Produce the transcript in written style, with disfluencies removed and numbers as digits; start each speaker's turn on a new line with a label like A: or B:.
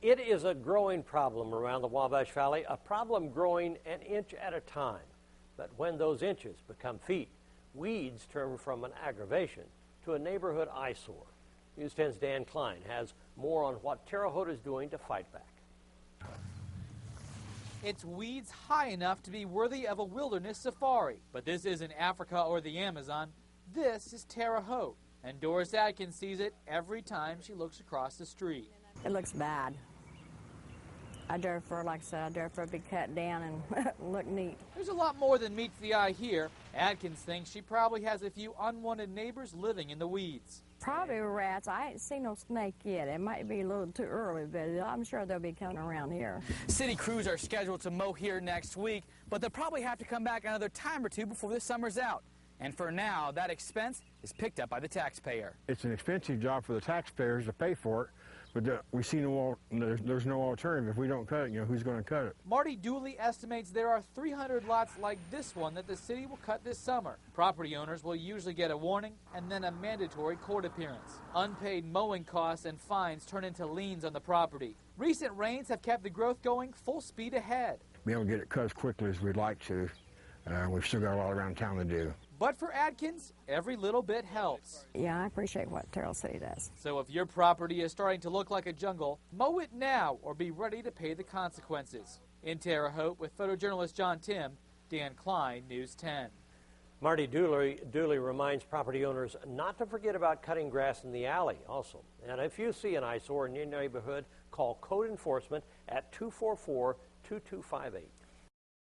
A: It is a growing problem around the Wabash Valley, a problem growing an inch at a time. But when those inches become feet, weeds turn from an aggravation to a neighborhood eyesore. News 10's Dan Klein has more on what Terre Haute is doing to fight back.
B: It's weeds high enough to be worthy of a wilderness safari. But this isn't Africa or the Amazon. This is Terre Haute. And Doris Atkins sees it every time she looks across the street.
C: It looks bad. I dare for, like I said, I dare for it to be cut down and look neat.
B: There's a lot more than meets the eye here. Atkins thinks she probably has a few unwanted neighbors living in the weeds.
C: Probably rats. I ain't seen no snake yet. It might be a little too early, but I'm sure they'll be coming around here.
B: City crews are scheduled to mow here next week, but they'll probably have to come back another time or two before the summer's out. And for now, that expense is picked up by the taxpayer.
D: It's an expensive job for the taxpayers to pay for it, but we see there's no alternative. If we don't cut it, who's going to cut it?
B: Marty Dooley estimates there are 300 lots like this one that the city will cut this summer. Property owners will usually get a warning and then a mandatory court appearance. Unpaid mowing costs and fines turn into liens on the property. Recent rains have kept the growth going full speed ahead.
D: Be able to get it cut as quickly as we'd like to. We've still got a lot around town to do.
B: But for Atkins, every little bit helps.
C: Yeah, I appreciate what Terrell City does.
B: So if your property is starting to look like a jungle, mow it now or be ready to pay the consequences. In Terre Haute, with photojournalist John Tim, Dan Klein, News 10.
A: Marty Dooley reminds property owners not to forget about cutting grass in the alley also. And if you see an eyesore in your neighborhood, call code enforcement at 244-2258.